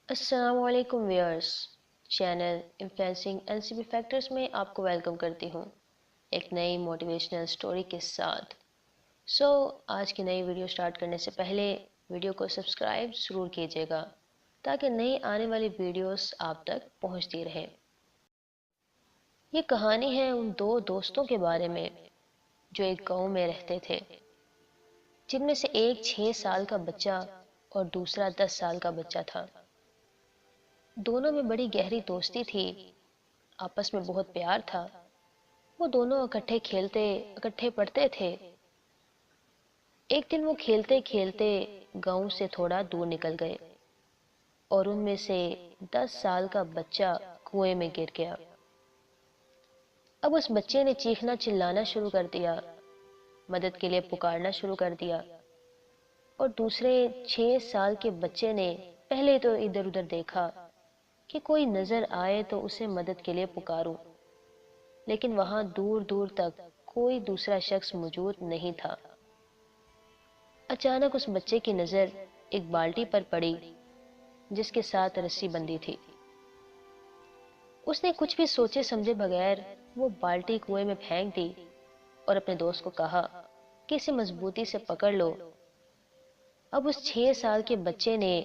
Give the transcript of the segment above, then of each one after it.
अस्सलाम वालेकुम viewers. Channel influencing NCP factors में आपको वेलकम करती हूँ एक नई मोटिवेशनल स्टोरी के साथ। आज की नई वीडियो स्टार्ट करने से पहले वीडियो को सब्सक्राइब ज़रूर कीजिएगा ताकि नई आने वाली वीडियोस आप तक पहुँचती रहे। ये कहानी है उन दो दोस्तों के बारे में जो एक गांव में रहते थे, जिनमें से एक 6 साल का बच्चा और दूसरा 10 साल का बच्चा था। दोनों में बड़ी गहरी दोस्ती थी, आपस में बहुत प्यार था। वो दोनों इकट्ठे खेलते, इकट्ठे पढ़ते थे। एक दिन वो खेलते खेलते गांव से थोड़ा दूर निकल गए और उनमें से 10 साल का बच्चा कुएं में गिर गया। अब उस बच्चे ने चीखना चिल्लाना शुरू कर दिया, मदद के लिए पुकारना शुरू कर दिया। और दूसरे 6 साल के बच्चे ने पहले तो इधर उधर देखा कि कोई नजर आए तो उसे मदद के लिए पुकारूं, लेकिन वहां दूर दूर तक कोई दूसरा शख्स मौजूद नहीं था। अचानक उस बच्चे की नजर एक बाल्टी पर पड़ी जिसके साथ रस्सी बंधी थी। उसने कुछ भी सोचे समझे बगैर वो बाल्टी कुएं में फेंक दी और अपने दोस्त को कहा कि इसे मजबूती से पकड़ लो। अब उस 6 साल के बच्चे ने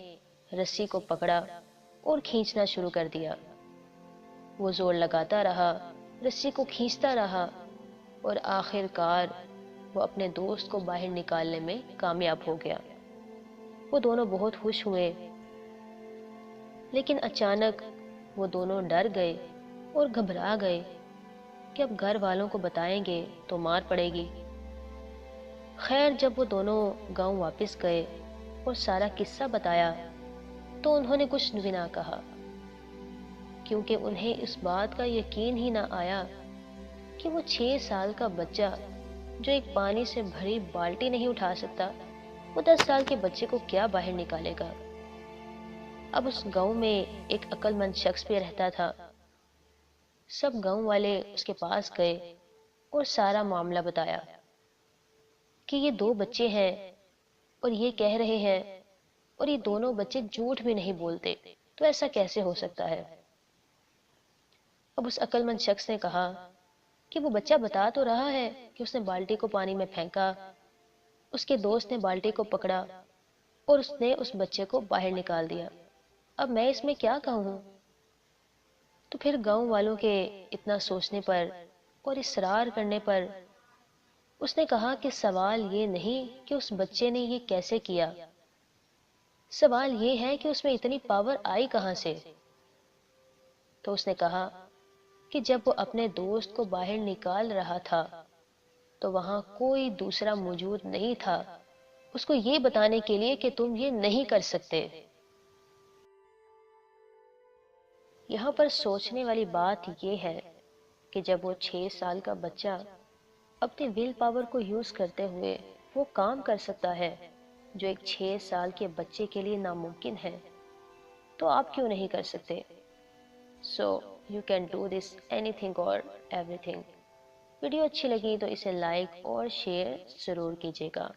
रस्सी को पकड़ा और खींचना शुरू कर दिया। वो जोर लगाता रहा, रस्सी को खींचता रहा और आखिरकार वो अपने दोस्त को बाहर निकालने में कामयाब हो गया। वो दोनों बहुत खुश हुए, लेकिन अचानक वो दोनों डर गए और घबरा गए कि अब घर वालों को बताएंगे तो मार पड़ेगी। खैर, जब वो दोनों गांव वापस गए और सारा किस्सा बताया तो उन्होंने कुछ भी ना कहा, क्योंकि उन्हें इस बात का यकीन ही ना आया कि वो 6 साल का बच्चा जो एक पानी से भरी बाल्टी नहीं उठा सकता, वो 10 साल के बच्चे को क्या बाहर निकालेगा। अब उस गांव में एक अक्लमंद शख्स भी रहता था। सब गांव वाले उसके पास गए और सारा मामला बताया कि ये 2 बच्चे हैं और ये कह रहे हैं, और ये दोनों बच्चे झूठ भी नहीं बोलते, तो ऐसा कैसे हो सकता है। अब उस अक्लमंद शख्स ने कहा कि वो बच्चा बता तो रहा है कि उसने बाल्टी को पानी में फेंका, उसके दोस्त ने बाल्टी को पकड़ा और उसने उस बच्चे को बाहर निकाल दिया। अब मैं इसमें क्या कहूँ। तो फिर गांव वालों के इतना सोचने पर और इसरार करने पर उसने कहा कि सवाल ये नहीं कि उस बच्चे ने ये कैसे किया, सवाल ये है कि उसमें इतनी पावर आई कहां से। तो उसने कहा कि जब वो अपने दोस्त को बाहर निकाल रहा था तो वहां कोई दूसरा मौजूद नहीं था उसको ये बताने के लिए कि तुम ये नहीं कर सकते। यहाँ पर सोचने वाली बात ये है कि जब वो 6 साल का बच्चा अपने विल पावर को यूज करते हुए वो काम कर सकता है जो एक 6 साल के बच्चे के लिए नामुमकिन है, तो आप क्यों नहीं कर सकते। So you can do this anything और एवरीथिंग। वीडियो अच्छी लगी तो इसे लाइक और शेयर ज़रूर कीजिएगा।